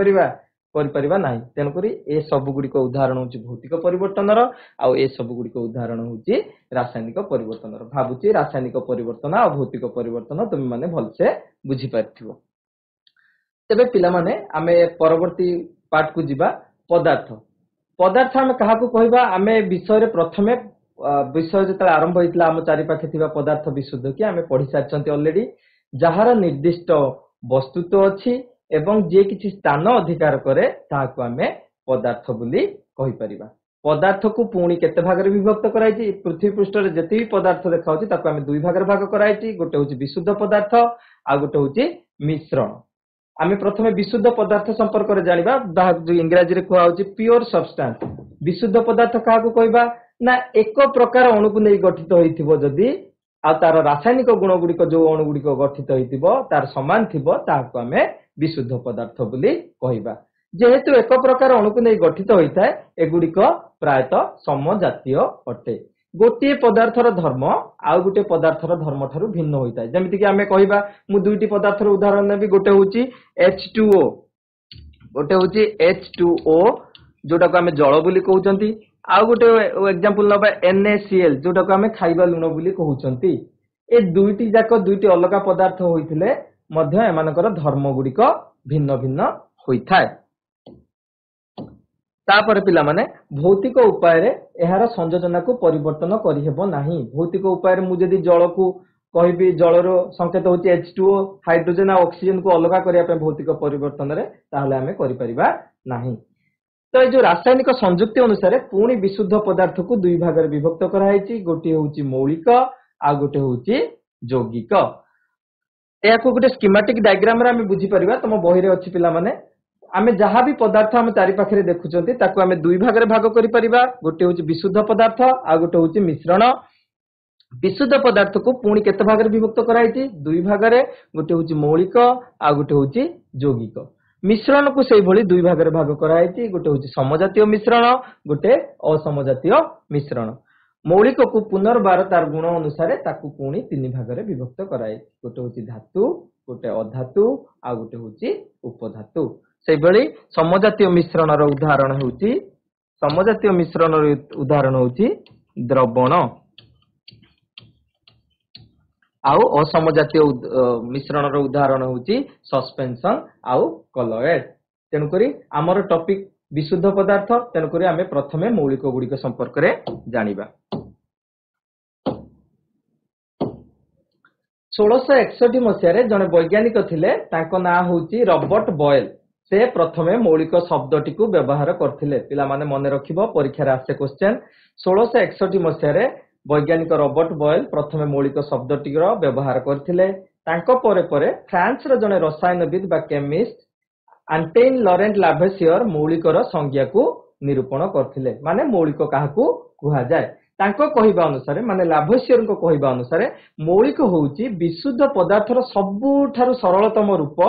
परिबा नाही तेन करी ए सब गुडी को उदाहरण होची भौतिक परिवर्तन रो आ ए सब गुडी को उदाहरण होची रासायनिक परिवर्तन रो भाबुची रासायनिक परिवर्तन आ भौतिक परिवर्तन तुम माने भल से बुझी पारथिबो तबे पिला माने आमे परवर्ती पार्ट को जिबा पदार्थ पदार्थ आमे कहा को कहबा आमे विषय रे प्रथमे विषय जतले आरंभ होइतला हम चारि पाखे थिबा पदार्थ विशुद्ध कि आमे पढि सारचंती ऑलरेडी जहार निर्दिष्ट वस्तुत्व अछि एवं जे किछि स्थान अधिकार करे ताको आमे पदार्थ बोली कहि परिबा पदार्थ को पुणी केते भाग रे विभक्त कराइछि पृथ्वी पृष्ठ रे जति भी पदार्थ देखाउछि ताको आमे दुई भाग रे भाग कराइछि गोटे होछि विशुद्ध पदार्थ आ गोटे होछि मिश्रण आमे प्रथमे विशुद्ध पदार्थ संपर्क रे जानिबा जो इंग्रजी रे कहौ छि प्योर सब्सटेंस विशुद्ध पदार्थ काहा को कहबा ना एक प्रकार अणु को नै गठित होइथिबो जदी आ तार रासायनिक गुण गुडी को जो अणु गुडी को गठित होइथिबो तार समान थिबो ताको आमे विशुद्ध पदार्थ बोली कहबा जेहेतु एक प्रकार अणु को नै गठित होइथाय एगुडी को प्रायतः समजातीय अटे गोटे पदार्थर धर्म आउ गोटे पदार्थर धर्म ठारू भिन्न होइथाय जेमिति कि आमे कहबा मु दुईटी पदार्थर उदाहरण नेबी गोटे होची H2O गोटे होची H2O जोटा को आमे जल बोली कहउचंती आउ गोटे एग्जांपल नबा NaCl जोटा को आमे खाइबा लुण बोली कहउचंती ए दुईटी जाको दुईटी अलगा पदार्थ होइथिले मध्य एमानकर धर्म गुडी को भिन्न भिन्न होइथाय तापर पिला माने भौतिक उपाय रे एहार संयोजन को परिवर्तन करि हेबो नाही भौतिक उपाय रे मु जदी जल को कहबी जल रो संकेत होची H2O हाइड्रोजन आ ऑक्सीजन को अलगा करिया पे भौतिक परिवर्तन रे ताहले हमें करि परिबा नाही तो ए जो रासायनिक संयुक्ति अनुसार पुणी विशुद्ध पदार्थ को दुई भाग रे विभक्त कराइछि गोटे होची मौलिक आ गोटे होची यौगिक या को गोटे स्कीमेटिक डायग्राम रे हमें बुझी परिबा तम बही रे अछि पिला माने आमे जहाँ भी पदार्थ हम चारि पाखरे देखुचंती ताको आमे दुई भाग रे भाग करि परिबा गोटे होची विशुद्ध पदार्थ आ गोटे होची मिश्रण विशुद्ध पदार्थ को पुणी केते भाग रे विभक्त कराइछि दुई भाग रे गोटे होची मौलिक आ गोटे होची यौगिक मिश्रण को सेही भली दुई भाग रे भाग कराइछि गोटे होची समजातीय मिश्रण गोटे असमजातीय मिश्रण मौलिक को पुनर्बार तार गुण अनुसार ताकू पुणी तीन भाग रे विभक्त कराइछि गोटे होची धातु गोटे अधातु आ गोटे होची उपधातु सेही भली समजातीय मिश्रण रो उदाहरण होची समजातीय मिश्रण रो उदाहरण होची द्रवण आउ असमजातीय मिश्रण रो उदाहरण होची सस्पेंशन आउ कलॉइड तेनु करी हमर टॉपिक विशुद्ध पदार्थ तेनु करी आमे प्रथमे मौलिक गुडी के संपर्क रे जानिबा 1661 मसिया रे जने वैज्ञानिक थिले ताको ना होची रॉबर्ट बॉयल से प्रथमे मौलिक शब्दटी को व्यवहार करथिले पिला माने मने रखिबो परीक्षा रे आसे क्वेश्चन 1661 मसिया रे वैज्ञानिक रॉबर्ट बॉयल प्रथमे मौलिक शब्दटी रो व्यवहार करथिले तांको परे परे फ्रांस रो जने रसायनविद बा केमिस्ट एंटोइन लॉरेंट लावेसियर मौलिक रो संज्ञा को निरूपण करथिले माने मौलिक काहा को कुहा जाय तांको कहिबा अनुसार माने लावेसियर को कहिबा अनुसार मौलिक होउची विशुद्ध पदार्थर सबुठारु सरलतम रूप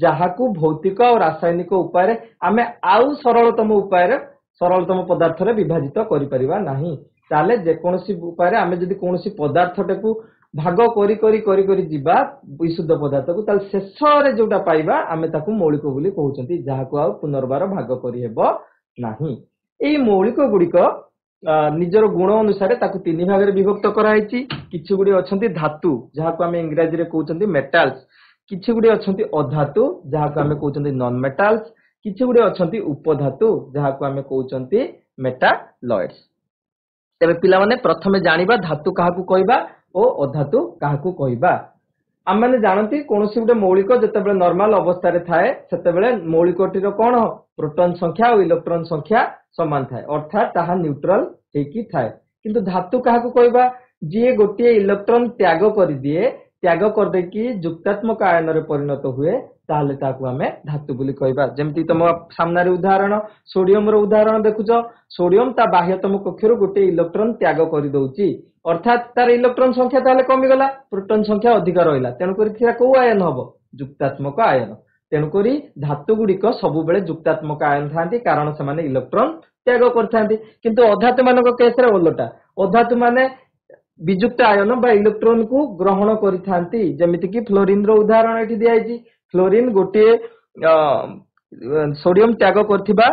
जहाकू भौतिक और रासायनिक उपाय रे आमे आउ सरलतम उपाय रे सरलतम पदार्थ रे विभाजित करि परिबा नाही ताले जे कोनोसी उपाय रे आमे जदी कोनोसी पदार्थटेकू भाग करी करी करी करी जिबा विशुद्ध पदार्थ को ताल शेष रे जोटा पाइबा आमे ताकू मौलिक बोली कहउचंती जहाकू आ पुनर्बार भाग करि हेबो नाही एई मौलिक गुडी को निजर गुण अनुसार ताकू तीन भाग रे विभक्त कराइछि किछि गुडी अछंती धातु जहाकू आमे इंग्रजी रे कहउचंती मेटल्स किछि गुडी अछंती अधातु जहाकू आमे कहउचंती नॉन मेटल्स किछि गुडी अछंती उपधातु जहाकू आमे कहउचंती मेटालॉइड्स तेबे पिला माने प्रथमे जानिबा धातु काहाकू कहबा ओ अधातु काहाकू कहबा हम माने जानती कोनोसी गुटे मौलिक जतेबेले नॉर्मल अवस्था रे थाए सेतेबेले मौलिकटी रो कोन प्रोटॉन संख्या और इलेक्ट्रॉन संख्या समान थाए अर्थात ताहा न्यूट्रल हेकी थाए किंतु धातु काहाकू कहबा जे गोटे इलेक्ट्रॉन त्याग कर दिए त्याग कर दे कि युक्तात्मक आयन रे परिणत हुए ताहले ताकू हमें धातु बोली कहबा जेमति तम सामना रे उदाहरण सोडियम रो उदाहरण देखुचो सोडियम ता बाह्यतम कक्षर गोटे इलेक्ट्रॉन त्याग कर दउची अर्थात तार इलेक्ट्रॉन संख्या ताले कमी गला प्रोटॉन संख्या अधिक रहिला तेनु करी थिरा को आयन हबो युक्तात्मक आयन तेनु करी धातु गुडी को सब बेले युक्तात्मक आयन थांती कारण से माने इलेक्ट्रॉन त्याग करथांती किंतु अधातु मानक केस रे ओलटा अधातु माने विजुक्त आयन बा इलेक्ट्रोन को ग्रहण करिथांती जेमिति कि फ्लोरीन रो उदाहरण एठी दियाइछि फ्लोरीन गोटे सोडियम त्याग करथिबा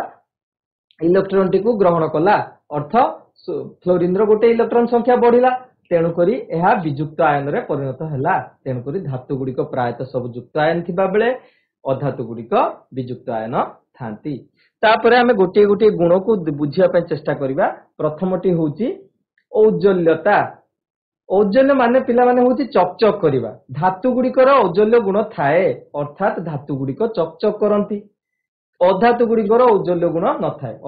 इलेक्ट्रोन टी को ग्रहण कला अर्थ फ्लोरीन रो गोटे इलेक्ट्रोन संख्या बढ़िला तेणु करी एहा विजुक्त आयन रे परिणत हैला तेणु करी धातु गुड़िक प्रायतः सब युक्त आयन थिबा बेले अधातु गुड़िक विजुक्त आयन थांती तापरे हमें गोटे गोटे गुण को बुझिया पे चेष्टा करिबा प्रथमटी होउची औज्ज्वल्यता औज्ज्वल्य माने पिला माने होउची चकचक करिबा धातु गुड़िकर औज्ज्वल्य गुण थाए अर्थात धातु गुड़िक चकचक करंती अधातु गुड़िकर औज्ज्वल्य गुण न थाए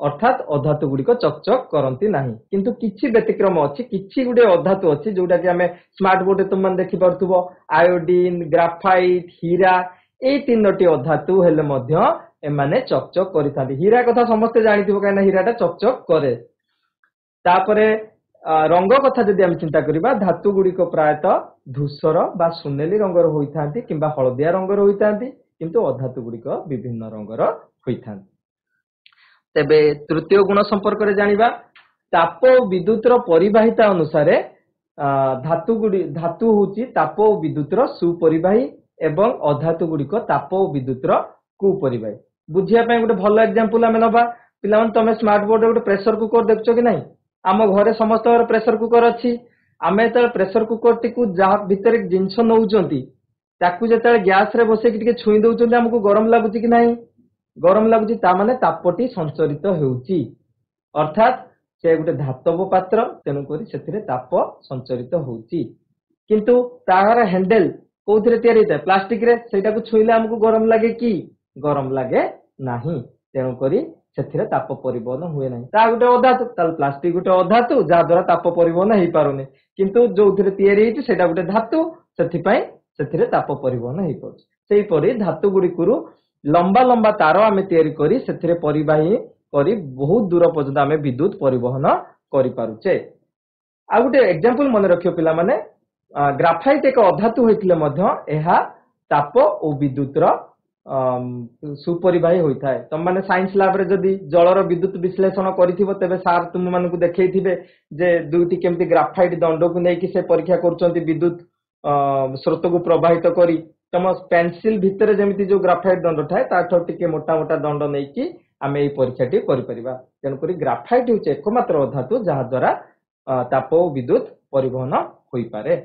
अर्थात अधातु गुड़िक चकचक करंती नाही किंतु किछि व्यतिक्रम अछि किछि गुडे अधातु अछि जोटा कि हमें स्मार्ट बोर्ड तुम मन देखि परथुबो आयोडीन ग्राफाइट हीरा ए तीनटी अधातु हेले मध्य एमाने चकचक करिथांती हीरा कथा समस्त जानिथिबो कायना हीराटा चकचक करे तापरे रंग कथा जदि हम चिंता करिबा धातु गुड़िक प्रायतः धूसर बा सुनेली रंगर होइथांती किंबा हळदिया रंगर होइथांती किंतु अधातु गुड़िक विभिन्न रंगर होइथांती तेबे तृतीय गुण संपर्क रे जानिबा ताप विद्युत रो परिवाहिता अनुसार धातु होउची ताप विद्युत रो सुपरिवाही एवं अधातु गुड़िक ताप विद्युत रो कुपरिवाही बुझिया पे गोटे भल एग्जांपल आमे नबा पिला मन तमे स्मार्ट बोर्ड रे गोटे प्रेशर कुकर देखछो कि नहीं आम घरे समस्त प्रेशर कुकर अच्छी आमे त प्रेशर कुकर टी को जहा भीतर जिंस नउचंती ताकू जेतले गैस रे बसे कि छुई दउचंती हमकु गरम लागुची कि नहीं गरम लागुची ता माने तापटी संचरित हेउची अर्थात से गोटे धातव पात्र तेनु करी सेथिरे ताप संचरित होउची किंतु ताहार हैंडल कोथिरे तयारी होता प्लास्टिक रे सेटा को छुईले हमकु गरम लागे कि गरम लागे नाही तेनु करी सेथिरे ताप परिवहन हुए नाही ता गोटे अधातु ताल प्लास्टिक गोटे अधातु जा द्वारा ताप परिवहन हेई पारुनी किंतु जोथिरे तयारी हेची सेटा गोटे धातु सेथि पई सेथिरे ताप परिवहन हेई पड़छ सेही परि धातु गुड़िकुरु लंबा लंबा तार आमे तयारी करी सेथिरे परिवाही करी बहुत दूर पर्यंत आमे विद्युत परिवहन करि पारुचे आ गोटे एग्जांपल मन रखियो पिला माने ग्राफाइट एक अधातु होइतिले मध्य एहा ताप ओ विद्युत रो सुपरिवाही होता है तुम माने साइंस लैब रे जदी जलर विद्युत विश्लेषण करिथिबो तबे सार तुम माने को देखैथिबे जे दुईटी केमती ग्राफाइट दंड को नै कि से परीक्षा करचंती विद्युत स्रोत को प्रवाहित करी तम पेंसिल भितर जेमिति जो ग्राफाइट दंड थाए ताठो टिके मोटा मोटा दंड नै कि आमे ए परीक्षा टी करि परिबा तेन करी ग्राफाइट होचे एकमात्र अधातु जहा द्वारा ताप विद्युत परिवहन होई पारे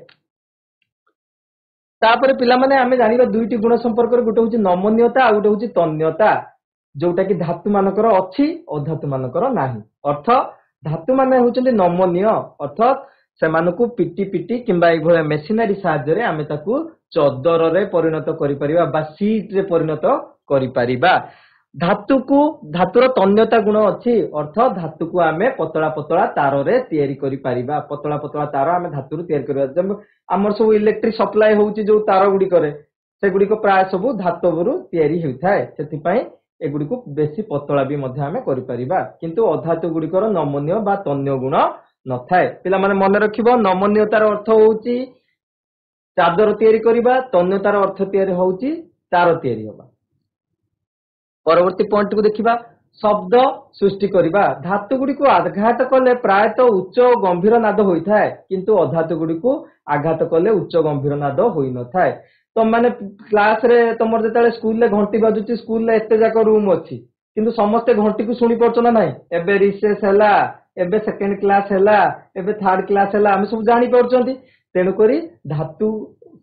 तापर पिला माने आमे जानिबा दुईटी गुण संपर्क रे गोटे होची नमनीयता आ गोटे होची तन्यता जोटा कि धातु मानकर अछि अधातु मानकर नाही अर्थ धातु माने होचंती नमनीय अर्थात सेमानकु पिटी पिटी किंबा ए भले मेशिनरी सहायता रे आमे ताकू चदर रे परिणत करि परिबा बा सीट रे परिणत करि परिबा धातुर तन्यता गुण अछि अर्थ धातु को आमे पतला पतला तार रे तयारी करि परिबा पतला पतला तार आमे धातु रे तयारी करबा जब हमर सब इलेक्ट्रिक सप्लाई होउची जो तार गुडी करे से गुडी को प्राय सब धातुरु तयारी होइथाय सेति पई ए गुडी को बेसी पतला भी मध्य आमे करि परिबा किंतु अधातु गुडी कर नमनीय बा तन्य गुण न थाए पिला माने मन रखिबो नमनीयतार अर्थ होउची चादर तयारी करबा तन्यतार अर्थ तयारी होउची तार तयारी होबा परवर्ती पॉइंट को देखिबा शब्द सृष्टि करिबा धातु गुडी को आघात कले प्रायतः उच्च गंभीर नाद होइथाय किंतु अधातु गुडी को आघात कले उच्च गंभीर नाद होई न थाए तो माने क्लास रे तमर जेताले स्कूल ले घंटी बाजुची स्कूल ले एते जाक रूम अछि किंतु समस्त घंटी को सुनी परछ ना नाही एबे रिसेस हैला एबे सेकंड क्लास हैला एबे थर्ड क्लास हैला हम सब जानि परछंती तेनु करी धातु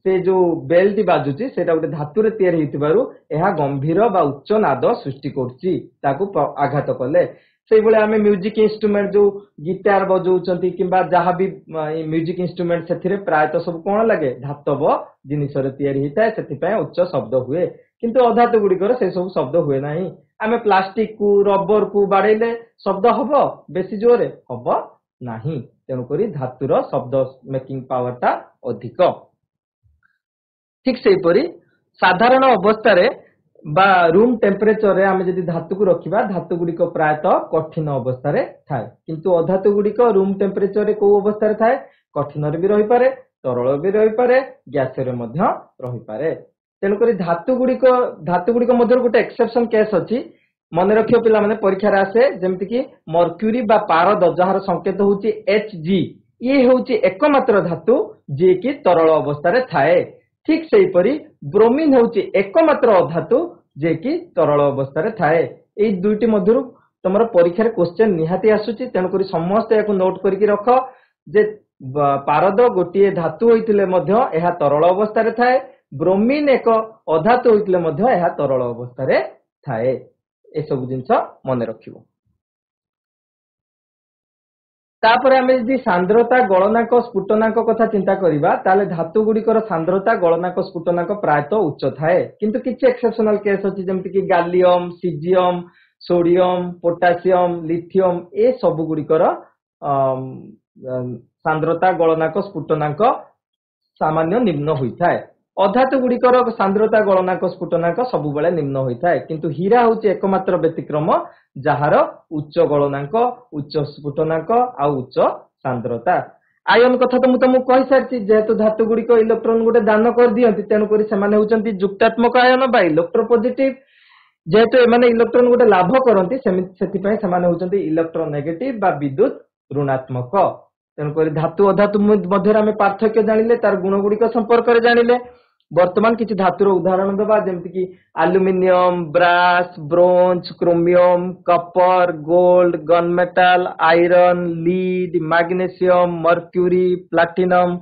से जो बेल टी बाजुची सेटा गोटे धातु रे तयार हेतिबारु एहा गंभीर बा उच्च नाद सृष्टि करछि ताकू आघात कले सेही बेले हमें म्यूजिक इंस्ट्रूमेंट जो गिटार बजाउचंती किंबा जहा भी म्यूजिक इंस्ट्रूमेंट सेथिरे प्रायतः सब कोन लागे धातव जिनिस रे तयार हेताय सेति पय उच्च शब्द हुए किंतु अधातु गुडी करे से सब शब्द हुए नाही हमें प्लास्टिक को रबर को बाडेले शब्द हबो बेसी जोरे हबो नाही तेनु करी धातुर शब्द मेकिंग पावर ता अधिक ठीक से परी साधारण अवस्था रे बा रूम टेम्परेचर रे आमे जदी धातु को रखिबा धातु गुडी को प्रायतः कठिन अवस्था रे थाए किंतु अधातु गुडी को रूम टेम्परेचर रे को अवस्था रे थाए कठिन रे भी रहि पारे तरल भी रहि पारे गैस रे मध्य रहि पारे तेनु करी धातु गुडी को मध्य गोटे एक्सेप्शन केस अछि मन रखियो पिला माने परीक्षा रे आसे जेमति कि मर्क्यूरी बा पारद जहार संकेत होची Hg ये होउची एकमात्र धातु जे कि तरल अवस्था रे थाए। ठीक सेही परी ब्रोमीन होउची एकमात्र अधातु जे कि तरल अवस्था रे थाए। एई दुईटी मध्यरु तमरो परीक्षा रे क्वेश्चन निहाती आसुची, तेनु करी समस्त याकु नोट करिकि रख जे पारद गोटिए धातु होइतिले मध्य एहा तरल अवस्था रे थाए, ब्रोमीन एक अधातु होइतिले मध्य एहा तरल अवस्था रे थाए। ए सब जिंस मन रखिबो। तापर आमे जदि सांद्रता गलनांक स्फुटनांक कथा चिंता करिबा ताले धातु गुडिकर सांद्रता गलनांक स्फुटनांक प्रायत उच्च थाए, किंतु किछि एक्सेप्शनल केस अछि जेमति कि गालियम, सीजियम, सोडियम, पोटासियम, लिथियम ए सब गुडिकर सांद्रता गलनांक स्फुटनांक सामान्य निम्न होइथाए। अधातु गुडिकर सांद्रता गलनांक स्फुटनांक सबु बेले निम्न होइथाए, किंतु हीरा होउची एकमात्र व्यतिक्रम जहार उच्च गलनांक, उच्च स्फुटनांक आ उच्च सांद्रता। आयन कथा तो मु तुमको कहि सारछि, जेहेतु धातु गुडिक इलेक्ट्रॉन गोटे दान कर दियंती, तेनु करी सेमाने होचंती जुक्तात्मक आयन बा इलेक्ट्रोपॉजिटिव। जेहेतु एमाने इलेक्ट्रॉन गोटे लाभ करंती, सेति पय सेमाने होचंती इलेक्ट्रोनेगेटिव बा विद्युत ऋणात्मक। तेनु करी धातु अधातु मध्य आमे पार्थक्य जानिले, तार गुण गुडिक संपर्क रे जानिले। वर्तमान किछि धातुर उदाहरण दबा, जेमति कि aluminium, brass, bronze, chromium, copper, gold, gun metal, iron, lead, magnesium, mercury, platinum,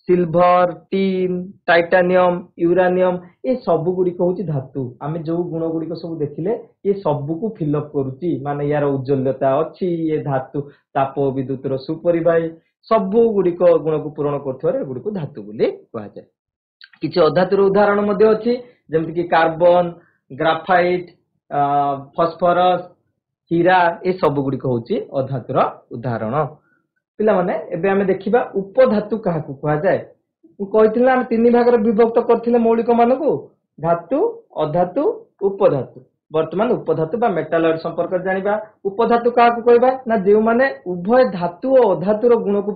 silver, tin, titanium, uranium ए सब गुडिक होची धातु। आमे जो गुण गुडिक सब देखिले ये सब को फिलअप करूची, माने यार उज्जवलता अछि, ये धातु ताप विद्युत रो सुपरिबाही सब गुडिक गुण को पूर्ण करथरे गुडी को धातु बोली कहा जाय। किछि अधातुर उदाहरण मध्ये अछि, जेमति कि कार्बन, ग्राफाइट, फास्फोरस, हीरा ए सब गुडी को होची अधातुर उदाहरण। पिला माने एबे हमें देखिबा उपधातु काहा को कहा जाय। मु कहिथिला हम तीन भाग रे विभक्त करथिले मौलिक मानको, धातु, अधातु, उपधातु। वर्तमान उपधातु बा मेटालॉइड संपर्क जानिबा। उपधातु काहा को कहबा ना जे माने उभय धातु और अधातुर गुण को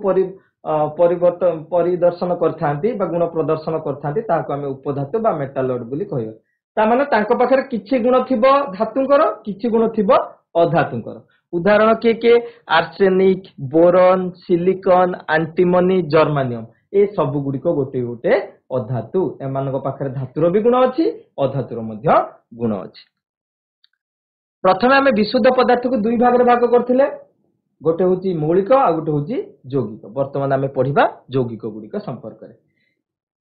परिवर्तन परिदर्शन करथांती बा गुण प्रदर्शन करथांती, ताको हमें उपधातु बा मेटालॉइड बोली कहबा। ता माने तांको पाखरे किछि गुण थिबो धातुंकर, किछि गुण थिबो अधातुंकर। उदाहरण के arsenic, boron, silicon, antimony, germanium ए सब गुडिक गोटे गोटे अधातु। एमानक पाखरे धातुर भी गुण अछि, अधातुर मध्य गुण अछि। प्रथमे हमें विशुद्ध पदार्थ को दुई भाग रे भाग करथिले, गोटे होची मौलिक आ गोटे होची यौगिक। वर्तमान आमे पढिबा यौगिक गुडिक संपर्क रे।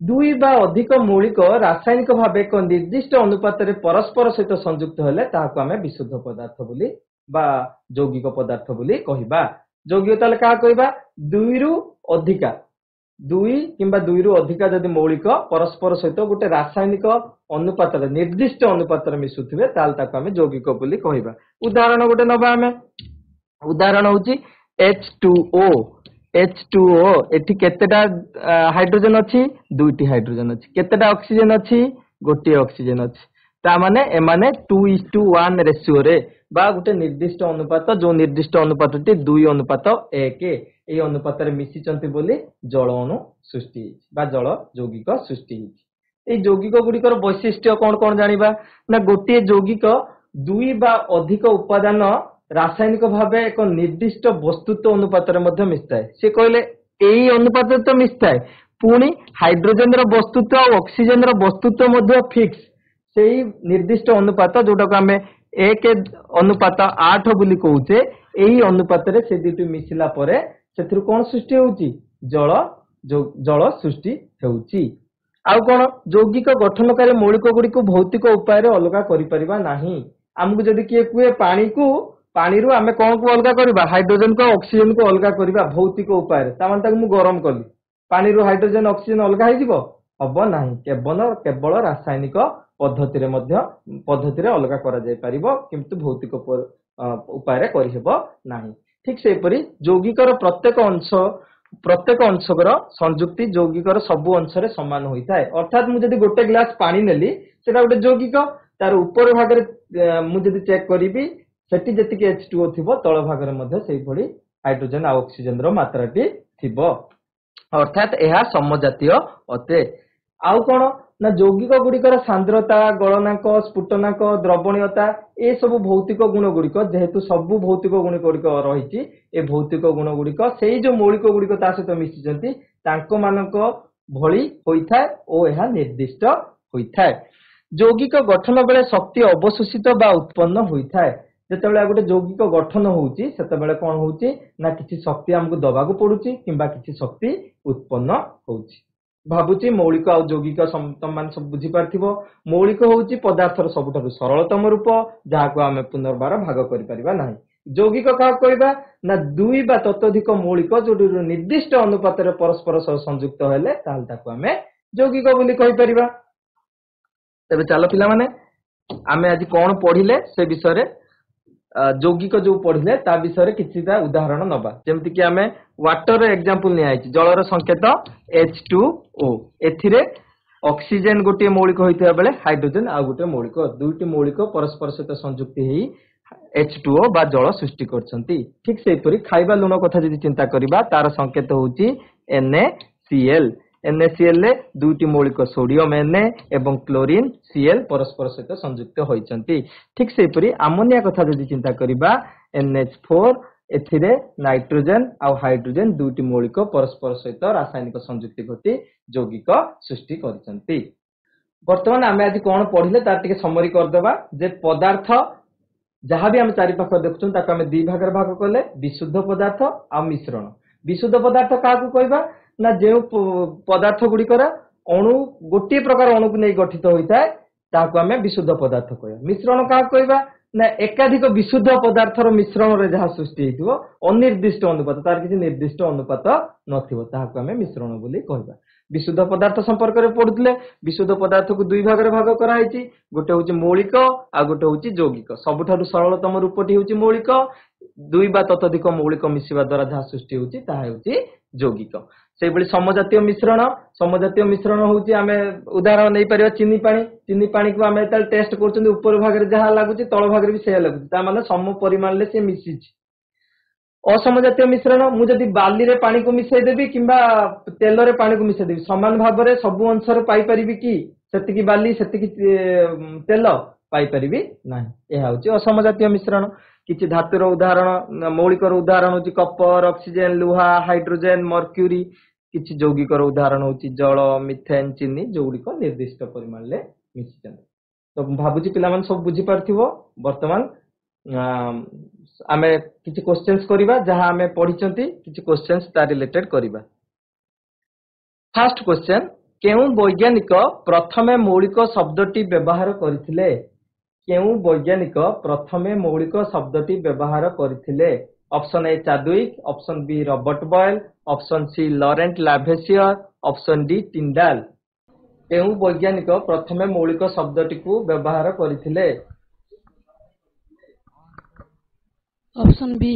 दुई बा अधिक मौलिक रासायनिक भाबे एक निर्दिष्ट अनुपात रे परस्पर सहित संयुक्त हेले ताहाको आमे विशुद्ध पदार्थ बोली बा यौगिक पदार्थ बोली कहिबा। यौगिक ताले का कहिबा, दुई रु अधिका, दुई किंबा दुई रु अधिका जदि मौलिक परस्पर सहित गोटे रासायनिक अनुपात रे निर्दिष्ट अनुपात रे मिसुथिबे ताल ताको आमे यौगिक बोली कहिबा। उदाहरण गोटे नबा आमे, उदाहरण होची H2O। H2O एठी केतेटा हाइड्रोजन अछि, दुईटी हाइड्रोजन अछि। केतेटा ऑक्सीजन अछि, गोटे ऑक्सीजन अछि। ता माने एमाने 2:1 रेशियो रे बा गोटे निर्दिष्ट अनुपात, जो निर्दिष्ट अनुपातटी 2:1 ए अनुपात रे मिसिचंती बोली जल अणु सृष्टि बा जल यौगिक सृष्टि। ए यौगिक गुडिकर वैशिष्ट्य कोन कोन जानिबा ना, गोटे यौगिक दुई बा अधिक उपादान रासायनिक भावे एक निर्दिष्ट वस्तुत्व अनुपात रे मध्य मिसताय। से कहले एई अनुपात तो मिसताय, पुणी हाइड्रोजन रो वस्तुत्व और ऑक्सीजन रो वस्तुत्व मध्य फिक्स। सेई निर्दिष्ट अनुपात जोटा को हमें 1:8 बोली कहउचे, एई अनुपात रे से दुटी मिसिला परे सेथुर कोन सृष्टि होउची, जल सृष्टि हेउची। आउ कोन यौगिक गठनकारी मौलिक गुडी को भौतिक उपाय रे अलगा करि परिबा नाही। हमकु जदि किए कुए पानी रु आमे कोन को अलगा करबा, हाइड्रोजन को ऑक्सीजन को अलगा करबा भौतिक उपाय रे। ता माने ताकु मु गरम कली, पानी रु हाइड्रोजन ऑक्सीजन अलगा हे जिवो, हबो नाही। केवल रासायनिक पद्धति रे अलगा करा जाय परिबो, किंतु भौतिक उपाय रे करि हेबो नाही। ठीक से परि यौगिकर प्रत्येक अंशकर संयुक्ति यौगिकर सबु अंश रे समान होइथाय। अर्थात मु जदि गोटे ग्लास पानी नेली सेटा गोटे यौगिक, तार ऊपर भाग रे मु जदि चेक करिबी सेठी जतिके H2O थिबो, तळ भाग रे मध्ये सेही भली हाइड्रोजन आ ऑक्सीजन रो मात्राटी थिबो। अर्थात एहा समजातीय अते। आउ कोन ना यौगिक गुड़िकर सांद्रता गलनांक स्फुटनांक द्रवणीयता ए सब भौतिक गुण गुड़िक जेहेतु सब भौतिक गुण गुड़िक रही ए भौतिक गुण गुड़िक से जो मौलिक गुड़िक ता सहित मिशिचंती तांको मानक भली होइथाय ओ एहा निर्दिष्ट होइथाय। यौगिक गठन बेले शक्ति अवशोषित बा उत्पन्न होइथाय। जेतेबेले गोटे यौगिक गठन होउची सेतेबेले कोन होउची ना किछि शक्ति हमकु दबाकू पडुची किंबा किछि शक्ति उत्पन्न होउची। भाबुची मौलिक आ यौगिक तुम मान सब बुझी पारथिबो। मौलिक होउची पदार्थर सबुठारु सरलतम रूप जाहाको आमे पुनर्बार भाग करि परिबा नाही। यौगिक का कहबा ना दुई बा ततोधिक मौलिक जोडु निर्दिष्ट अनुपात रे परस्पर सह संयुक्त हेले ताल ताको आमे यौगिक बोली कहि परिबा। तबे चलो पिला माने आमे आज कोन पढिले से विषय रे यौगिक जो पढ़िले ता विषय किछिटा उदाहरण नबा। जेमति कि आमे वाटर एग्जांपल नि आइछि जलर संकेत H2O एथिरे ऑक्सीजन गोटे मौलिक होइथिबा बेले हाइड्रोजन आ गोटे मौलिक दुईटी मौलिक परस्पर सहित संयुक्त हेई H2O बा जल सृष्टि करछंती। ठीक सेपरि खाइबा लूण कथा जदि चिंता करिबा तार संकेत होउछि NaCl NaCl ले दुईटी मौलिक सोडियम Na एवं क्लोरीन Cl परस्पर सहित संयुक्त होइछंती। ठीक सेपरि अमोनिया कथा जदि चिंता करिबा NH4 एथिरे नाइट्रोजन आ हाइड्रोजन दुईटी मौलिक परस्पर सहित रासायनिक संयुक्ति घटी यौगिक सृष्टि करछंती। वर्तमान आमे आज कोन पढिले तार टिके समरी कर देबा जे पदार्थ जहाँ भी आम चारि पाख देखुछन ताको आमे दी भाग भाग कले विशुद्ध पदार्थ आ मिश्रण। विशुद्ध पदार्थ काहाकू कहबा ना जे पदार्थ गुड़िकर अणु गोटे प्रकार अणु को नहीं गठित होता है ताको आमे विशुद्ध पदार्थ कहबा। मिश्रण का कहबा ना एकाधिक विशुद्ध पदार्थर मिश्रण रे जहाँ सृष्टि हेतिबो अनिर्दिष्ट अनुपात तार किछि निर्दिष्ट अनुपात नथिबो ताहाको आमे मिश्रण बोली कहबा। विशुद्ध पदार्थ संपर्क रे पढुतले विशुद्ध पदार्थ को दुई भाग रे भाग करा हैछि गोटे होछि मौलिक आ गोटे होछि यौगिक। सबुठारु सरलतम रूपटी होछि मौलिक दुई बा ततोधिक मौलिक मिसिबा द्वारा जहाँ सृष्टि होछि ताहा होछि यौगिक। से बळी समजातीय मिश्रण होउची आमे उदाहरण नै परिबा चीनी पानी को आमे ताल टेस्ट करचुंदी ऊपर भाग रे जहा लागुची तळ भाग रे भी सेया लागुची ता माने सम परिमाण ले से मिसिची। असमजातीय मिश्रण मु जदि बाली रे पानी को मिसै देबी किंबा तेल रे पानी को मिसै देबी समान भाव रे सब अंश रे पाई परिबी कि सेतिकी बाली सेतिकी तेल पाई परिबी नाही। एहा होची असमजातीय मिश्रण। किछि धातुर उदाहरण मौलिकर उदाहरण होची कपर ऑक्सीजन लुहा हाइड्रोजन मर्क्यूरी। किछि यौगिकर उदाहरण होची जल मिथेन चीनी जोगुडी को निर्दिष्ट परिमाण ले मिसिचन। तो भाबुची पिला मन सब बुझी पारथिबो। वर्तमान आमे किछि क्वेश्चंस करिबा जहा आमे पढिचंती किछि क्वेश्चंस ता रिलेटेड करिबा। फर्स्ट क्वेश्चन केउ वैज्ञानिक प्रथमे मौलिक शब्दटी व्यवहार करथिले? केउ वैज्ञानिक प्रथमे मौलिक शब्दटी व्यवहार करथिले? Option A Chadwick option B Robert Boyle option C Laurent Lavoisier option D Tyndall. केउ वैज्ञानिक प्रथमे मौलिक शब्दटी को व्यवहार करथिले? Option B.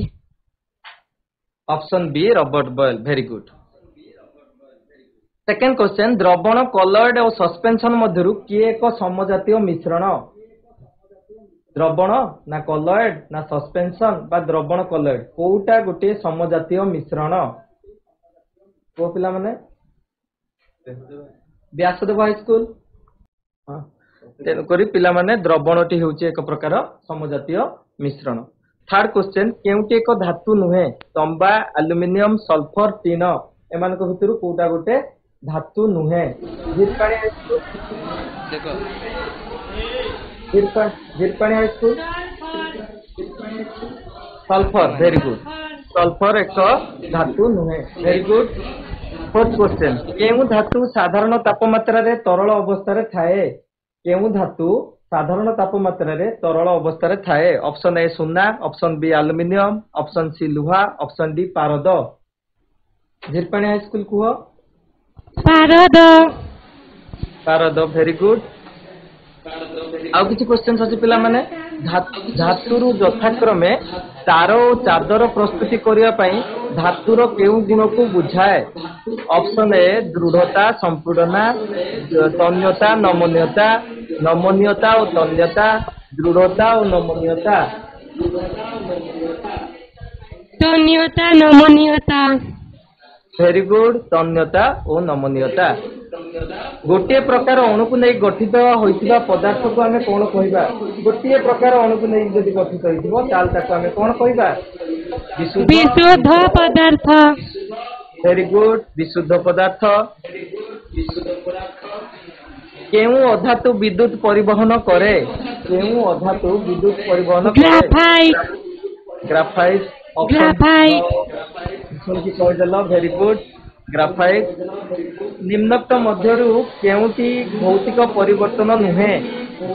Option B Robert Boyle very good. Second question द्रवण कलर्ड और सस्पेंशन मध्यरु किए एक समजातीय मिश्रण? द्रवण ना कलर्ड ना सस्पेंशन बा द्रवण कलर्ड कोउटा गोटे समजातीय मिश्रण? को पिला माने व्यासदेव हाई स्कूल हां तेन करी पिला माने द्रवणटी हेउची एक प्रकार समजातीय मिश्रण। थर्ड क्वेश्चन केउटी एक धातु नुहे? तंबा एल्युमिनियम सल्फर टीन एमान को भितरु कोउटा गोटे धातु नुहे? झिरपाणी हाई स्कूल देखो Jhirpani high school sulphur very good. Sulphur एक धातु नुहे वेरी गुड। फोर्थ क्वेश्चन केउ धातु साधारण तापमात्रा रे तरल अवस्था रे थाए? केउ धातु साधारण तापमात्रा रे तरल अवस्था रे थाए? ऑप्शन ए सोना option B aluminium option C लुहा ऑप्शन डी पारद। झिरपाणी हाई स्कूल कुह पारद। पारद वेरी गुड। आउ किछि क्वेश्चन अछि पिला माने धातुरु यथाक्रमे तार और चादर प्रस्तुति करिया पई धातुर केउ गुण को बुझाए? ऑप्शन ए दृढ़ता संपूर्णता तन्यता नमनीयता नमनीयता और तन्यता दृढ़ता और नमनीयता। तन्यता नमनीयता वेरी गुड तन्यता और नमनीयता। गोटे प्रकार अणु को नहीं गठित होइतिबा पदार्थ को आमे कोन कहिबा गोटे प्रकार अणु को नहीं जदि गठित होइतिबो ताल ताको आमे कोन कहिबा विशुद्ध पदार्थ वेरी गुड विशुद्ध पदार्थ केउ अधातु विद्युत परिवहन करे केउ अधातु विद्युत परिवहन करे ग्राफाइट ग्राफाइट सुन की कह देल वेरी गुड ग्राफाइट निम्नोक्त मध्यरु केउटी भौतिक परिवर्तन नुहे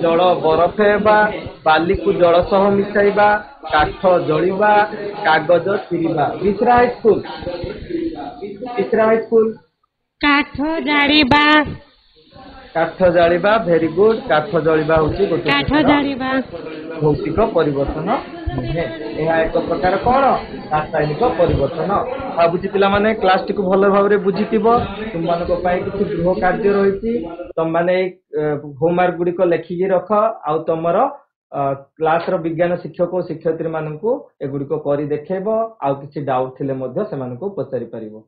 जल बरफ हेबा बाली को जल सह मिसाइबा काठ जळिबा कागज चिरिबा विश्रा हाई स्कूल काठ जाड़ीबा काठ जाळिबा वेरी गुड काठ जळिबा होची गोटे काठ जाड़ीबा भौतिक परिवर्तन नुहे यह एक प्रकार कौन रासायनिक परिवर्तन भावुची पिला माने क्लास टी को भल भाव रे बुझितिबो तुम मानको पई किछि गृह कार्य रहिछि तुम माने होमवर्क गुडी को लेखिकी रख आ तमरो क्लास रो विज्ञान शिक्षक और शिक्षयित्री माननको एगुडी को करी देखेबो आ किछि डाउट थिले मध्ये से माननको पचारि परिबो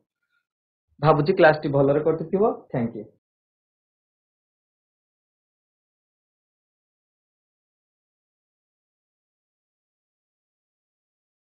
भावुची क्लास टी भल रे करथितिबो थैंक यू।